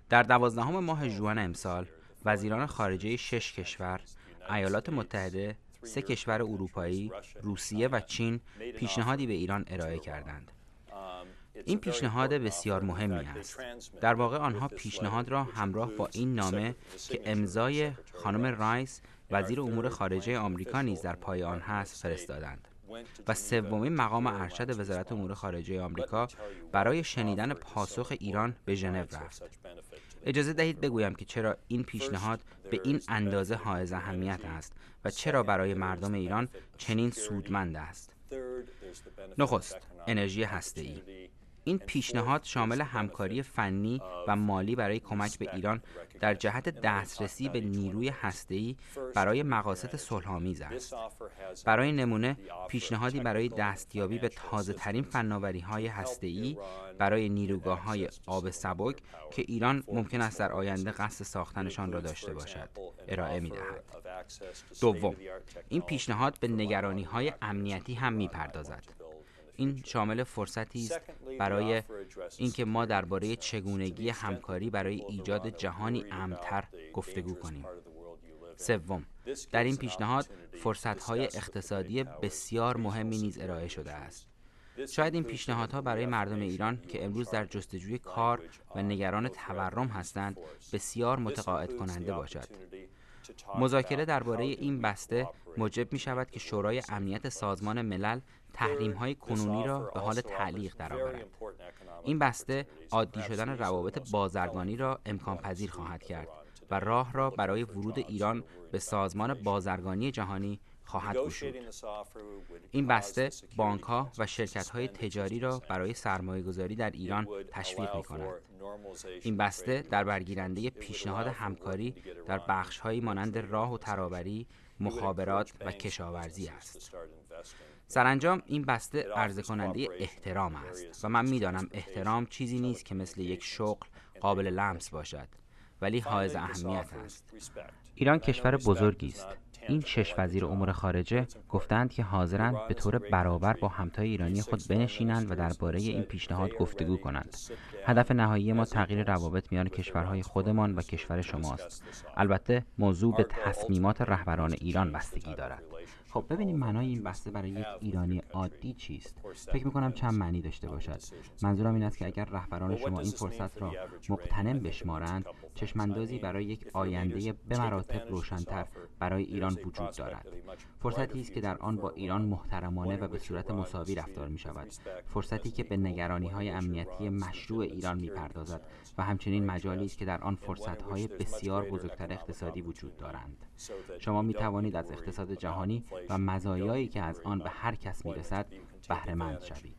در 12 ماه ژوئن امسال وزیران خارجه 6 کشور، ایالات متحده، 3 کشور اروپایی، روسیه و چین پیشنهادی به ایران ارائه کردند. این پیشنهاد بسیار مهمی است. در واقع آنها پیشنهاد را همراه با این نامه که امضای خانم رایس وزیر امور خارجه آمریکا نیز در پای آن هست فرستادند و سومین مقام ارشد وزارت امور خارجه آمریکا برای شنیدن پاسخ ایران به ژنو رفت. اجازه دهید بگویم که چرا این پیشنهاد به این اندازه حائز اهمیت است و چرا برای مردم ایران چنین سودمند است. نخست، انرژی هسته‌ای. این پیشنهاد شامل همکاری فنی و مالی برای کمک به ایران در جهت دسترسی به نیروی هسته‌ای برای مقاصد صلح‌آمیز است. برای نمونه، پیشنهادی برای دستیابی به تازه‌ترین فناوری‌های هسته‌ای برای نیروگاه‌های آب سبک که ایران ممکن است در آینده قصد ساختنشان را داشته باشد، ارائه می‌دهد. دوم، این پیشنهاد به نگرانی‌های امنیتی هم می‌پردازد. این شامل فرصتی است برای اینکه ما درباره چگونگی همکاری برای ایجاد جهانی امن‌تر گفتگو کنیم. سوم، در این پیشنهاد فرصت‌های اقتصادی بسیار مهمی نیز ارائه شده است. شاید این پیشنهادها برای مردم ایران که امروز در جستجوی کار و نگران تورم هستند بسیار متقاعد کننده باشد. مذاکره درباره این بسته موجب می شود که شورای امنیت سازمان ملل تحریم‌های کنونی را به حال تعلیق درآورد. این بسته عادی شدن روابط بازرگانی را امکان پذیر خواهد کرد و راه را برای ورود ایران به سازمان بازرگانی جهانی خواهد گشود. این بسته بانک‌ها و شرکت‌های تجاری را برای سرمایه‌گذاری در ایران تشویق می‌کند. این بسته در برگیرنده پیشنهاد همکاری در بخش‌هایی مانند راه و ترابری، مخابرات و کشاورزی است. سرانجام این بسته عرضه کننده احترام است و من می‌دانم احترام چیزی نیست که مثل یک شغل قابل لمس باشد، ولی حائز اهمیت است. ایران کشور بزرگی است. این 6 وزیر امور خارجه گفتند که حاضرند به طور برابر با همتای ایرانی خود بنشینند و درباره این پیشنهاد گفتگو کنند. هدف نهایی ما تغییر روابط میان کشورهای خودمان و کشور شماست. البته موضوع به تصمیمات رهبران ایران بستگی دارد. خب ببینیم معنای این بسته برای یک ایرانی عادی چیست؟ فکر می‌کنم چند معنی داشته باشد. منظورم این است که اگر رهبران شما این فرصت را مغتنم بشمارند، چشم‌اندازی برای یک آینده به مراتب روشن‌تر برای ایران وجود دارد. فرصتی است که در آن با ایران محترمانه و به صورت مساوی رفتار می‌شود. فرصتی که به نگرانی‌های امنیتی مشروع ایران می‌پردازد و همچنین مجالی است که در آن فرصت‌های بسیار بزرگتر اقتصادی وجود دارند. شما می‌توانید از اقتصاد جهانی و مزایایی که از آن به هر کس می‌رسد بهره مند شوید.